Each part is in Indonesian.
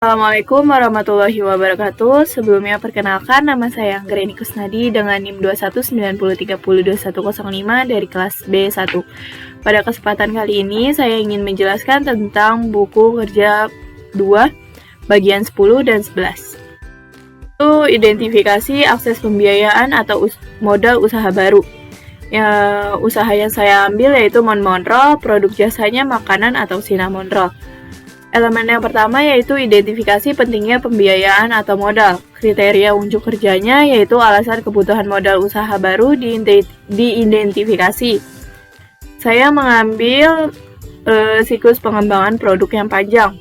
Assalamualaikum warahmatullahi wabarakatuh. Sebelumnya perkenalkan, nama saya Anggreni Kusnadi dengan NIM 2190302105 dari kelas B1. Pada kesempatan kali ini saya ingin menjelaskan tentang buku kerja 2 bagian 10 dan 11. Itu identifikasi akses pembiayaan atau modal usaha baru. Usaha yang saya ambil yaitu Mon Roll, produk jasanya makanan atau cinnamon roll. Elemen yang pertama yaitu identifikasi pentingnya pembiayaan atau modal. Kriteria unjuk kerjanya yaitu alasan kebutuhan modal usaha baru diidentifikasi. Saya mengambil siklus pengembangan produk yang panjang.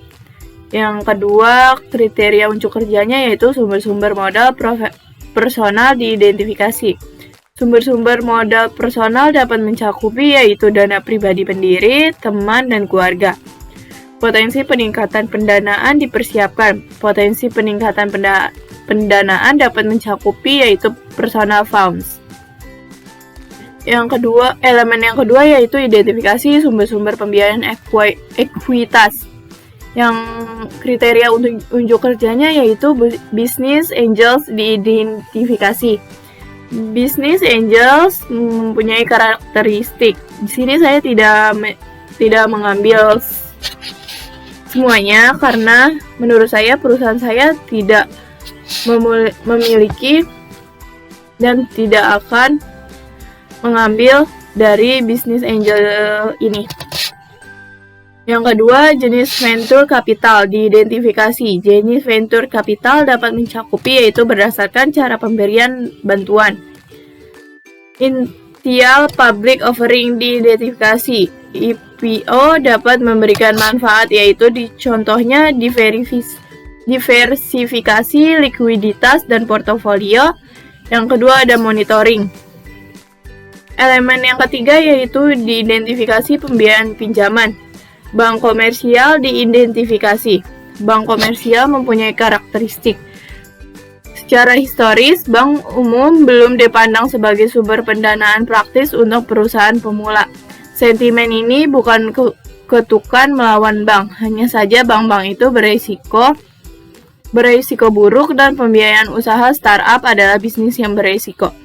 Yang kedua, kriteria unjuk kerjanya yaitu sumber-sumber modal personal diidentifikasi. Sumber-sumber modal personal dapat mencakupi yaitu dana pribadi pendiri, teman, dan keluarga. Potensi peningkatan pendanaan dipersiapkan. Potensi peningkatan pendanaan dapat mencakupi yaitu personal funds. Elemen yang kedua yaitu identifikasi sumber-sumber pembiayaan ekuitas. Yang kriteria untuk unjuk kerjanya yaitu business angels diidentifikasi. Business angels mempunyai karakteristik. Di sini saya tidak mengambil semuanya karena menurut saya perusahaan saya tidak memiliki dan tidak akan mengambil dari business angel ini. Yang kedua, jenis venture capital diidentifikasi. Jenis venture capital dapat mencakupi yaitu berdasarkan cara pemberian bantuan. Initial public offering diidentifikasi. IPO dapat memberikan manfaat yaitu contohnya diversifikasi likuiditas dan portofolio. Yang kedua ada monitoring. Elemen yang ketiga yaitu diidentifikasi pembiayaan pinjaman. Bank komersial diidentifikasi. Bank komersial mempunyai karakteristik. Secara historis, bank umum belum dipandang sebagai sumber pendanaan praktis untuk perusahaan pemula. Sentimen ini bukan ketukan melawan bank, hanya saja bank-bank itu beresiko buruk dan pembiayaan usaha startup adalah bisnis yang beresiko.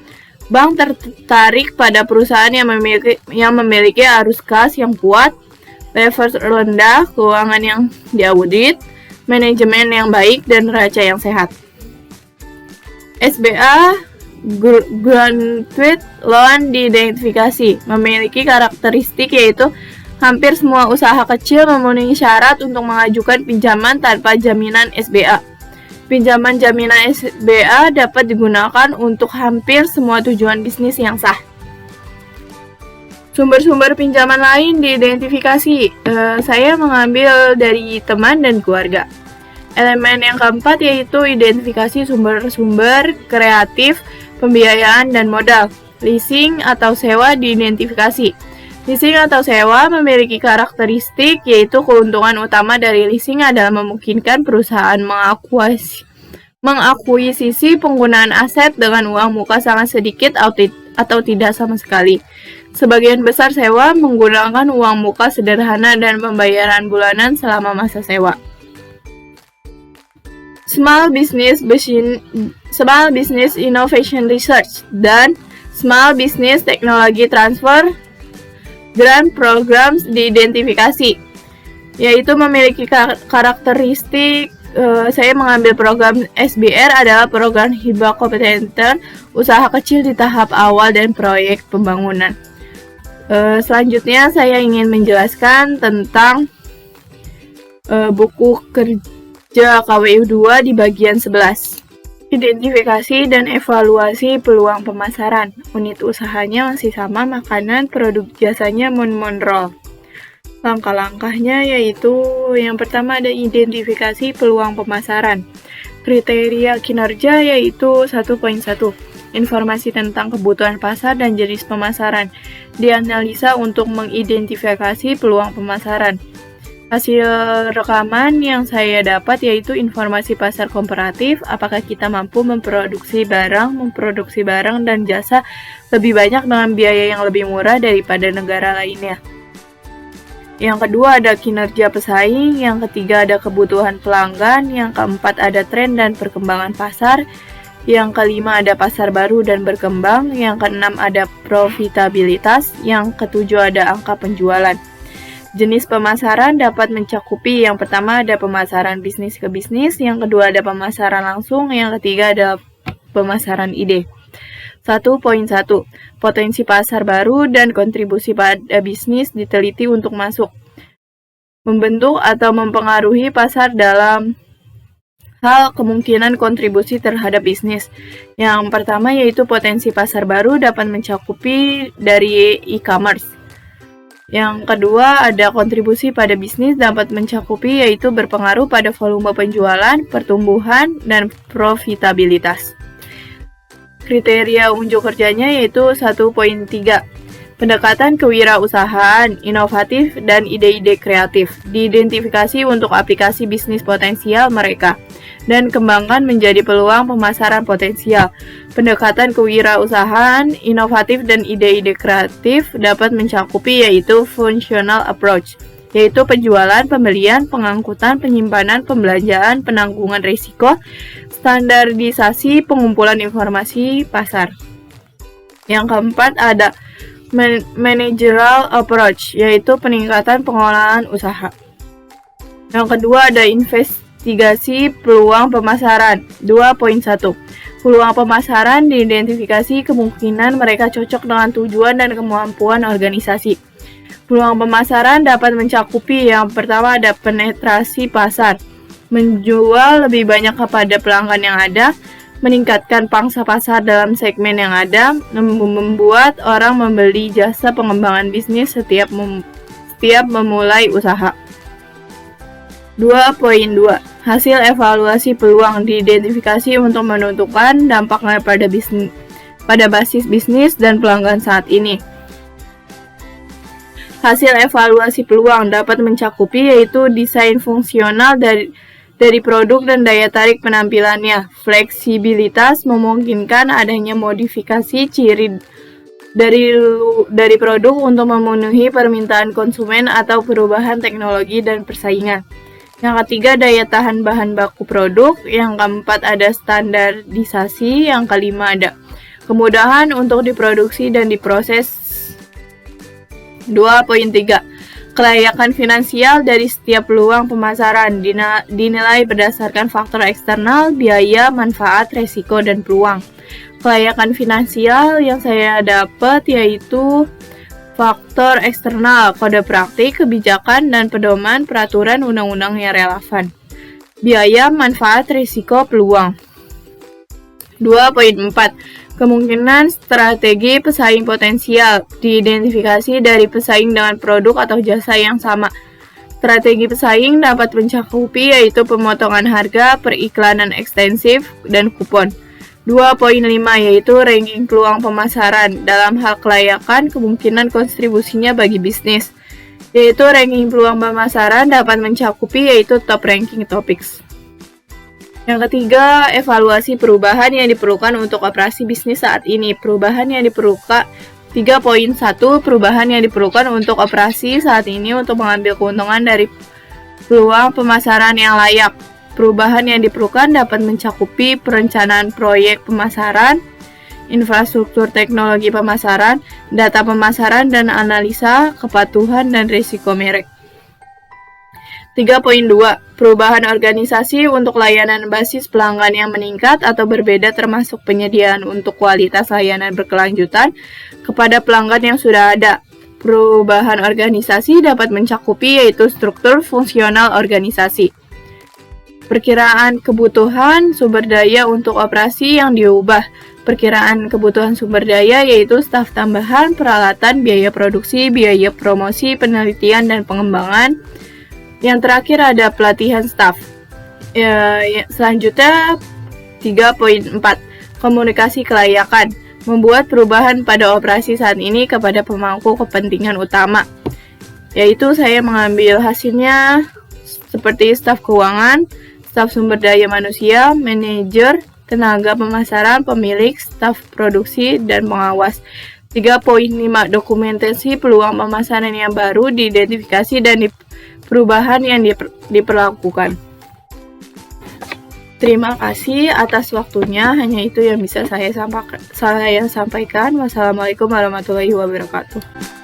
Bank tertarik pada perusahaan yang memiliki arus kas yang kuat, leverage rendah, keuangan yang diaudit, manajemen yang baik, dan neraca yang sehat. SBA Graduate Loan diidentifikasi, memiliki karakteristik yaitu hampir semua usaha kecil memenuhi syarat untuk mengajukan pinjaman tanpa jaminan SBA. Pinjaman jaminan SBA dapat digunakan untuk hampir semua tujuan bisnis yang sah. Sumber-sumber pinjaman lain diidentifikasi. Saya mengambil dari teman dan keluarga. Elemen yang keempat yaitu identifikasi sumber-sumber kreatif, pembiayaan, dan modal. Leasing atau sewa diidentifikasi. Leasing atau sewa memiliki karakteristik yaitu keuntungan utama dari leasing adalah memungkinkan perusahaan mengakuisisi penggunaan aset dengan uang muka sangat sedikit atau tidak sama sekali. Sebagian besar sewa menggunakan uang muka sederhana dan pembayaran bulanan selama masa sewa. Small Business Innovation Research dan Small Business Technology Transfer Grant Programs diidentifikasi, yaitu memiliki karakteristik. Saya mengambil program SBR adalah program hibah kompeten usaha kecil di tahap awal dan proyek pembangunan. Selanjutnya saya ingin menjelaskan tentang buku kerja KWU 2 di bagian 11. Identifikasi dan evaluasi peluang pemasaran. Unit usahanya masih sama, makanan, produk jasanya Mon Roll. Langkah-langkahnya yaitu yang pertama ada identifikasi peluang pemasaran. Kriteria kinerja yaitu 1.1. Informasi tentang kebutuhan pasar dan jenis pemasaran. Dianalisa untuk mengidentifikasi peluang pemasaran. Hasil rekaman yang saya dapat yaitu informasi pasar komparatif, apakah kita mampu memproduksi barang dan jasa lebih banyak dengan biaya yang lebih murah daripada negara lainnya. Yang kedua ada kinerja pesaing, yang ketiga ada kebutuhan pelanggan, yang keempat ada tren dan perkembangan pasar, yang kelima ada pasar baru dan berkembang, yang keenam ada profitabilitas, yang ketujuh ada angka penjualan. Jenis pemasaran dapat mencakupi yang pertama ada pemasaran bisnis ke bisnis, yang kedua ada pemasaran langsung, yang ketiga ada pemasaran ide. 1.1. Potensi pasar baru dan kontribusi pada bisnis diteliti untuk masuk, membentuk atau mempengaruhi pasar dalam hal kemungkinan kontribusi terhadap bisnis. Yang pertama yaitu potensi pasar baru dapat mencakupi dari e-commerce. Yang kedua ada kontribusi pada bisnis dapat mencakupi yaitu berpengaruh pada volume penjualan, pertumbuhan, dan profitabilitas. Kriteria unjuk kerjanya yaitu 1.3. Pendekatan kewirausahaan, inovatif, dan ide-ide kreatif diidentifikasi untuk aplikasi bisnis potensial mereka dan kembangkan menjadi peluang pemasaran potensial. Pendekatan kewirausahaan, inovatif, dan ide-ide kreatif dapat mencakupi yaitu functional approach, yaitu penjualan, pembelian, pengangkutan, penyimpanan, pembelanjaan, penanggungan risiko, standarisasi, pengumpulan informasi pasar. Yang keempat ada managerial approach, yaitu peningkatan pengelolaan usaha. Yang kedua ada investigasi peluang pemasaran. 2.1. Peluang pemasaran diidentifikasi kemungkinan mereka cocok dengan tujuan dan kemampuan organisasi. Peluang pemasaran dapat mencakupi yang pertama ada penetrasi pasar, menjual lebih banyak kepada pelanggan yang ada, meningkatkan pangsa pasar dalam segmen yang ada, membuat orang membeli jasa pengembangan bisnis setiap memulai usaha. 2.2. Hasil evaluasi peluang diidentifikasi untuk menentukan dampaknya pada basis bisnis dan pelanggan saat ini. Hasil evaluasi peluang dapat mencakupi yaitu desain fungsional dari produk dan daya tarik penampilannya. Fleksibilitas memungkinkan adanya modifikasi ciri dari produk untuk memenuhi permintaan konsumen atau perubahan teknologi dan persaingan. Yang ketiga, daya tahan bahan baku produk. Yang keempat ada standarisasi. Yang kelima ada kemudahan untuk diproduksi dan diproses. 2.3. Kelayakan finansial dari setiap peluang pemasaran dinilai berdasarkan faktor eksternal, biaya, manfaat, resiko, dan peluang. Kelayakan finansial yang saya dapat yaitu faktor eksternal, kode praktik, kebijakan, dan pedoman peraturan undang-undang yang relevan. Biaya, manfaat, resiko, peluang. 2.4. Kemungkinan strategi pesaing potensial diidentifikasi dari pesaing dengan produk atau jasa yang sama. Strategi pesaing dapat mencakupi yaitu pemotongan harga, periklanan ekstensif, dan kupon. 2.5 yaitu ranking peluang pemasaran dalam hal kelayakan kemungkinan kontribusinya bagi bisnis. Yaitu ranking peluang pemasaran dapat mencakupi yaitu top ranking topics. Yang ketiga, evaluasi perubahan yang diperlukan untuk operasi bisnis saat ini. Perubahan yang diperlukan 3.1. Perubahan yang diperlukan untuk operasi saat ini untuk mengambil keuntungan dari peluang pemasaran yang layak. Perubahan yang diperlukan dapat mencakupi perencanaan proyek pemasaran, infrastruktur teknologi pemasaran, data pemasaran, dan analisa kepatuhan dan risiko merek. 3.2. Perubahan organisasi untuk layanan basis pelanggan yang meningkat atau berbeda termasuk penyediaan untuk kualitas layanan berkelanjutan kepada pelanggan yang sudah ada. Perubahan organisasi dapat mencakupi yaitu struktur fungsional organisasi. Perkiraan kebutuhan sumber daya untuk operasi yang diubah. Perkiraan kebutuhan sumber daya yaitu staf tambahan, peralatan, biaya produksi, biaya promosi, penelitian, dan pengembangan. Yang terakhir ada pelatihan staf. Selanjutnya 3.4. Komunikasi kelayakan. Membuat perubahan pada operasi saat ini kepada pemangku kepentingan utama. Yaitu saya mengambil hasilnya seperti staf keuangan, staf sumber daya manusia, manajer, tenaga pemasaran, pemilik, staf produksi, dan pengawas. 3.5 Dokumentasi peluang pemesanan yang baru, diidentifikasi dan perubahan yang diperlakukan. Terima kasih atas waktunya, hanya itu yang bisa saya sampaikan. Wassalamualaikum warahmatullahi wabarakatuh.